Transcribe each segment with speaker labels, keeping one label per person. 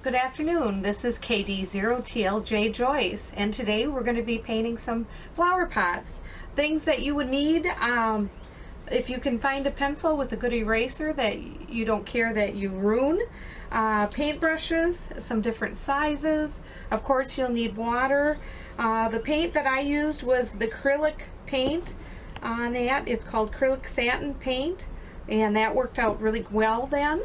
Speaker 1: Good afternoon, this is KD0TLJ Joyce, and today we're going to be painting some flower pots. Things that you would need, if you can find a pencil with a good eraser that you don't care that you ruin, paintbrushes, some different sizes, of course you'll need water. The paint that I used was the acrylic paint on that. It's called acrylic satin paint, and that worked out really well then.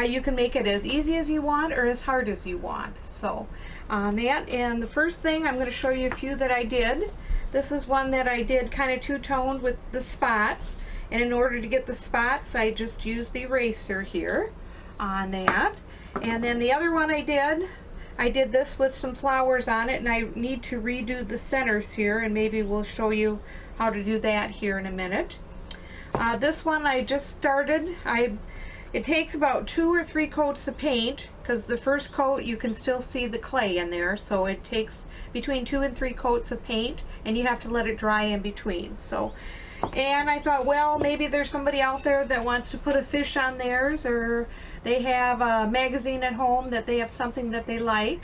Speaker 1: You can make it as easy as you want or as hard as you want. So that, and the first thing I'm going to show you a few that I did. This is one that I did kind of two-toned with the spots, and in order to get the spots I just used the eraser here on that. And then the other one I did this with some flowers on it, and I need to redo the centers here, and maybe we'll show you how to do that here in a minute. This one I just started. It takes about 2 or 3 coats of paint, because the first coat you can still see the clay in there, so it takes between 2 and 3 coats of paint, and you have to let it dry in between. So, and I thought, well, maybe there's somebody out there that wants to put a fish on theirs, or they have a magazine at home that they have something that they like.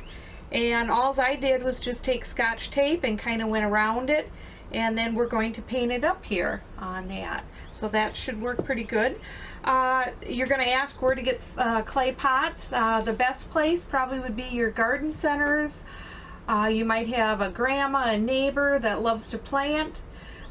Speaker 1: And all I did was just take Scotch tape and kind of went around it, and then we're going to paint it up here on that. So that should work pretty good. You're going to ask where to get clay pots. The best place probably would be your garden centers. You might have a grandma, a neighbor that loves to plant.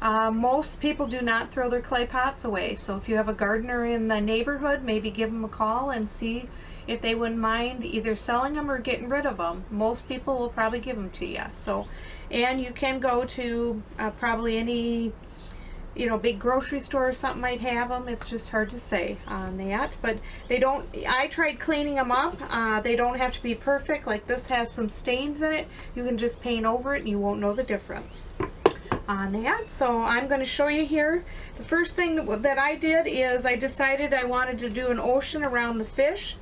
Speaker 1: Most people do not throw their clay pots away, so if you have a gardener in the neighborhood, maybe give them a call and see if they wouldn't mind either selling them or getting rid of them. Most people will probably give them to you. So, and you can go to probably any, you know, big grocery store or something might have them. It's just hard to say on that, but they don't, I tried cleaning them up. They don't have to be perfect. Like this has some stains in it. You can just paint over it and you won't know the difference on that. So I'm going to show you here. The first thing that I did is I decided I wanted to do an ocean around the fish.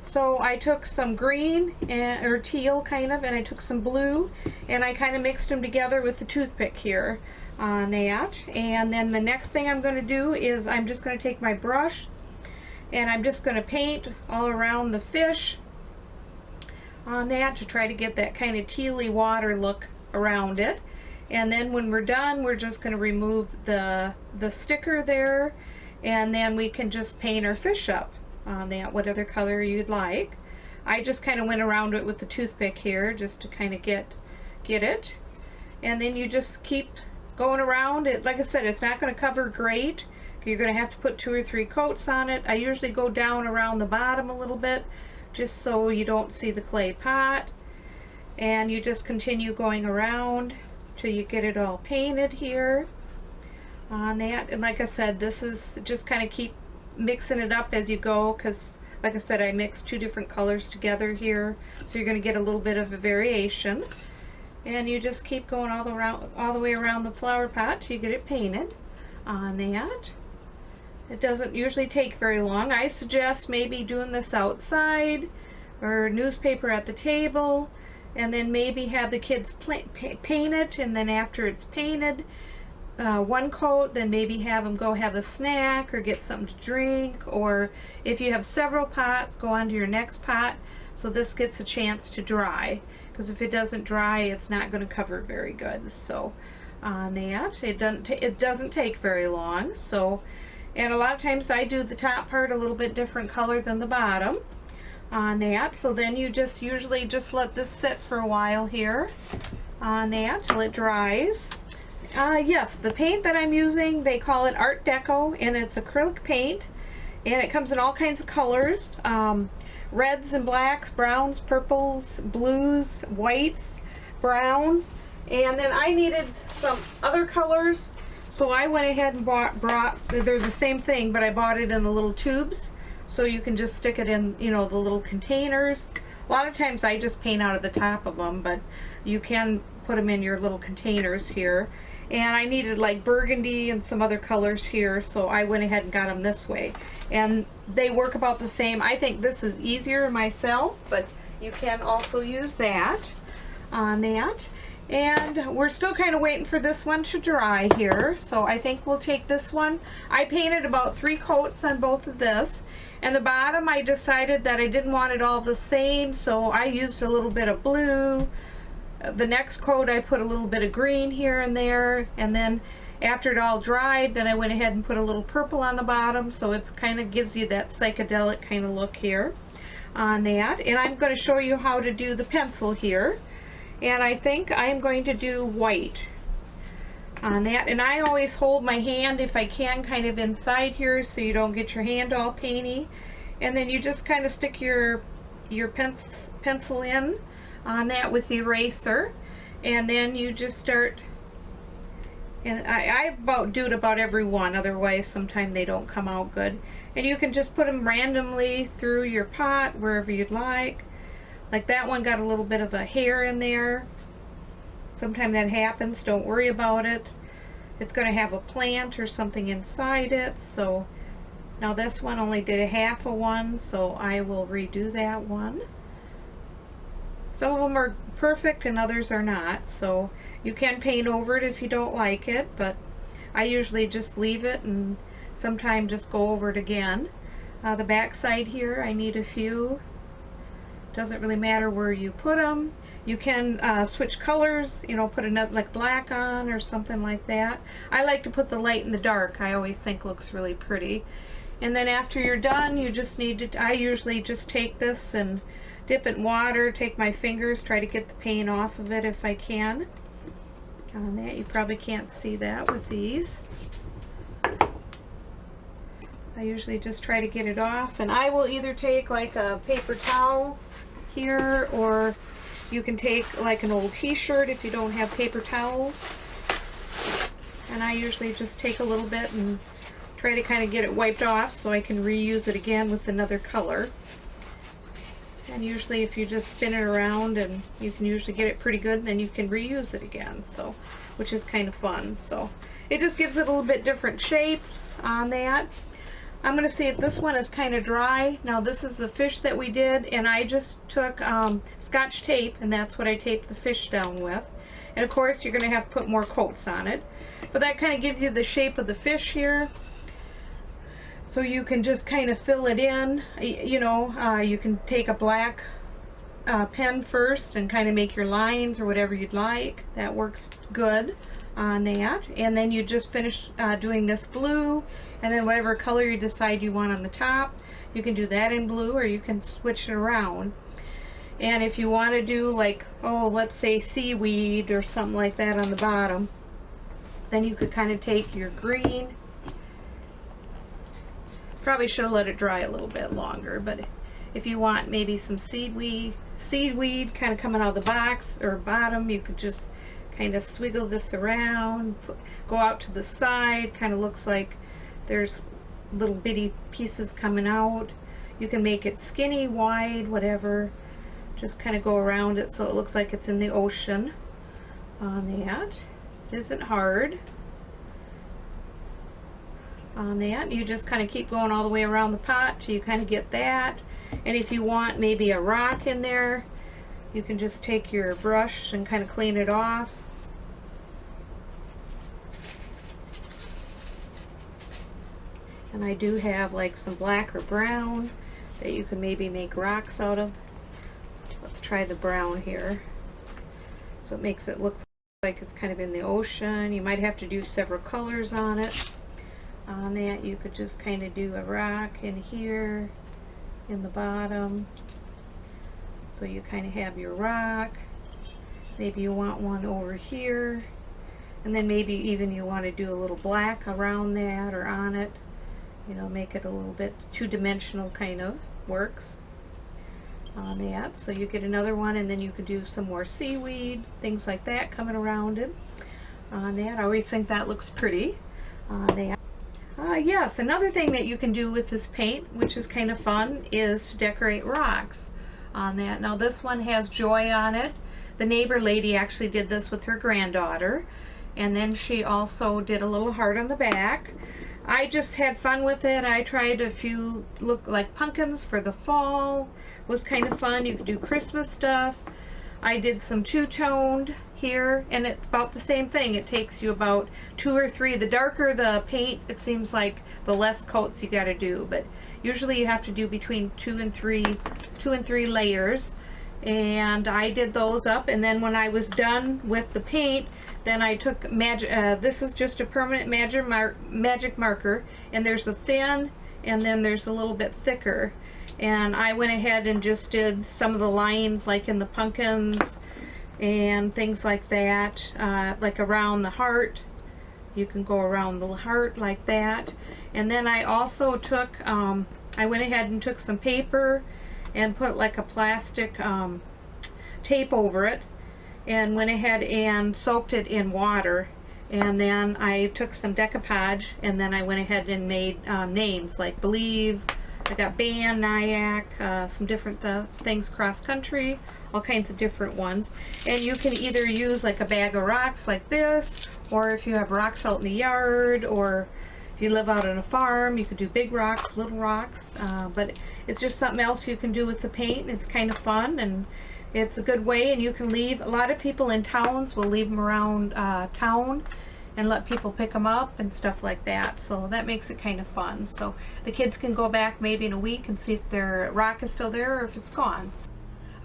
Speaker 1: So I took some green or teal kind of, and I took some blue, and I kind of mixed them together with the toothpick here on that. And then the next thing I'm going to do is I'm just going to take my brush and I'm just going to paint all around the fish on that to try to get that kind of tealy water look around it. And then when we're done, we're just going to remove the sticker there, and then we can just paint our fish up on that, what other color you'd like. I just kind of went around it with the toothpick here just to kind of get it. And then you just keep going around it. Like I said, it's not going to cover great. You're going to have to put 2 or 3 coats on it. I usually go down around the bottom a little bit just so you don't see the clay pot. And you just continue going around till you get it all painted here on that. And like I said, this is just kind of keep mixing it up as you go, because like I said, I mixed 2 different colors together here, so you're going to get a little bit of a variation. And you just keep going all the way around the flower pot till you get it painted on that. It doesn't usually take very long. I suggest maybe doing this outside or newspaper at the table, and then maybe have the kids paint it, and then after it's painted, 1 coat, then maybe have them go have a snack or get something to drink, or if you have several pots, go on to your next pot so this gets a chance to dry, because if it doesn't dry, it's not going to cover very good. So on that, it doesn't take very long. So, and a lot of times I do the top part a little bit different color than the bottom on that. So then you just usually just let this sit for a while here on that till it dries. Yes, the paint that I'm using, they call it Art Deco, and it's acrylic paint, and it comes in all kinds of colors, reds and blacks, browns, purples, blues, whites, browns. And then I needed some other colors, so I went ahead and brought they're the same thing, but I bought it in the little tubes, so you can just stick it in, you know, the little containers. A lot of times I just paint out of the top of them, but you can put them in your little containers here. And I needed like burgundy and some other colors here, so I went ahead and got them this way. And they work about the same. I think this is easier myself, but you can also use that on that. And we're still kind of waiting for this one to dry here, so I think we'll take this one. I painted about 3 coats on both of this, and the bottom I decided that I didn't want it all the same, so I used a little bit of blue. The next coat I put a little bit of green here and there, and then after it all dried, then I went ahead and put a little purple on the bottom, so it's kind of gives you that psychedelic kind of look here on that. And I'm going to show you how to do the pencil here, and I think I'm going to do white on that. And I always hold my hand, if I can, kind of inside here so you don't get your hand all painty, and then you just kind of stick your pencil in on that with the eraser, and then you just start. And I do it about every one, otherwise sometimes they don't come out good. And you can just put them randomly through your pot wherever you'd like. Like that one got a little bit of a hair in there. Sometimes that happens, don't worry about it. It's going to have a plant or something inside it. So now this one only did a half of one, so I will redo that one. Some of them are perfect and others are not, so you can paint over it if you don't like it, but I usually just leave it and sometimes just go over it again. The back side here, I need a few. Doesn't really matter where you put them. You can switch colors, you know, put another like black on or something like that. I like to put the light and the dark. I always think looks really pretty. And then after you're done, you just need to, I usually just take this and dip it in water, take my fingers, try to get the paint off of it if I can. On that, you probably can't see that with these. I usually just try to get it off, and I will either take like a paper towel here, or you can take like an old t-shirt if you don't have paper towels. And I usually just take a little bit and try to kind of get it wiped off so I can reuse it again with another color. And usually if you just spin it around, and you can usually get it pretty good, and then you can reuse it again, so which is kind of fun. So it just gives it a little bit different shapes on that. I'm going to see if this one is kind of dry. Now this is the fish that we did, and I just took Scotch tape, and that's what I taped the fish down with. And of course you're going to have to put more coats on it, but that kind of gives you the shape of the fish here. So you can just kind of fill it in. You know, you can take a black pen first and kind of make your lines or whatever you'd like. That works good on that. And then you just finish doing this blue, and then whatever color you decide you want on the top, you can do that in blue, or you can switch it around. And if you want to do like, oh, let's say seaweed or something like that on the bottom, then you could kind of take your green. Probably should have let it dry a little bit longer, but if you want maybe some seaweed kind of coming out of the box or bottom, you could just kind of swiggle this around, go out to the side, kind of looks like there's little bitty pieces coming out. You can make it skinny, wide, whatever. Just kind of go around it so it looks like it's in the ocean on that. It isn't hard. On that, you just kind of keep going all the way around the pot till you kind of get that. And if you want maybe a rock in there, you can just take your brush and kind of clean it off. And I do have like some black or brown that you can maybe make rocks out of. Let's try the brown here. So it makes it look like it's kind of in the ocean. You might have to do several colors on it. On that, you could just kind of do a rock in here in the bottom, so you kind of have your rock. Maybe you want one over here, and then maybe even you want to do a little black around that or on it, you know, make it a little bit two-dimensional, kind of works on that. So you get another one, and then you could do some more seaweed, things like that coming around it on that. I always think that looks pretty on that. Yes, another thing that you can do with this paint, which is kind of fun, is to decorate rocks on that. Now this one has joy on it. The neighbor lady actually did this with her granddaughter, and then she also did a little heart on the back. I just had fun with it. I tried a few look like pumpkins for the fall. It was kind of fun. You could do Christmas stuff. I did some two-toned here, and it's about the same thing. It takes you about 2 or 3. The darker the paint, it seems like the less coats you got to do, but usually you have to do between 2 and 3 layers. And I did those up, and then when I was done with the paint, then I took this is just a permanent magic marker, and there's a thin and then there's a little bit thicker. And I went ahead and just did some of the lines like in the pumpkins and things like that, like around the heart. You can go around the heart like that. And then I also took, I went ahead and took some paper and put like a plastic tape over it, and went ahead and soaked it in water. And then I took some decoupage, and then I went ahead and made names like Believe. I got band, Nyack, some different things, cross country, all kinds of different ones. And you can either use like a bag of rocks like this, or if you have rocks out in the yard, or if you live out on a farm, you could do big rocks, little rocks. But it's just something else you can do with the paint. It's kind of fun, and it's a good way. And you can leave, a lot of people in towns will leave them around town and let people pick them up and stuff like that. So that makes it kind of fun. So the kids can go back maybe in a week and see if their rock is still there or if it's gone.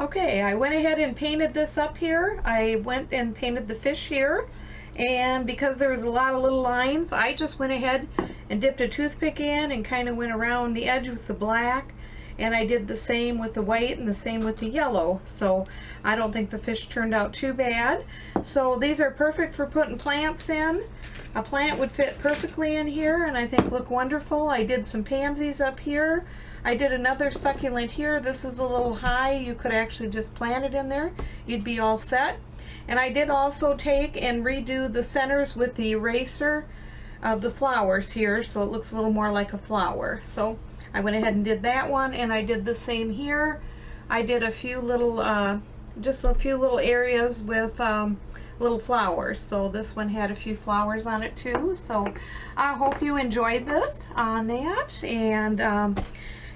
Speaker 1: Okay, I went ahead and painted this up here. I went and painted the fish here, and because there was a lot of little lines, I just went ahead and dipped a toothpick in and kind of went around the edge with the black. And I did the same with the white and the same with the yellow. So I don't think the fish turned out too bad. So these are perfect for putting plants in. A plant would fit perfectly in here and I think look wonderful. I did some pansies up here. I did another succulent here. This is a little high. You could actually just plant it in there. You'd be all set. And I did also take and redo the centers with the eraser of the flowers here, so it looks a little more like a flower. So I went ahead and did that one, and I did the same here. I did a few little, just a few little areas with little flowers. So this one had a few flowers on it too. So I hope you enjoyed this on that, and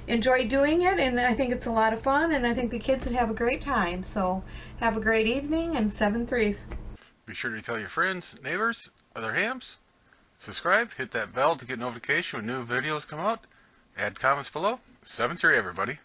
Speaker 1: enjoy doing it. And I think it's a lot of fun, and I think the kids would have a great time. So have a great evening, and 7 threes.
Speaker 2: Be sure to tell your friends, neighbors, other hams. Subscribe, hit that bell to get notification when new videos come out. Add comments below. 7-3 everybody.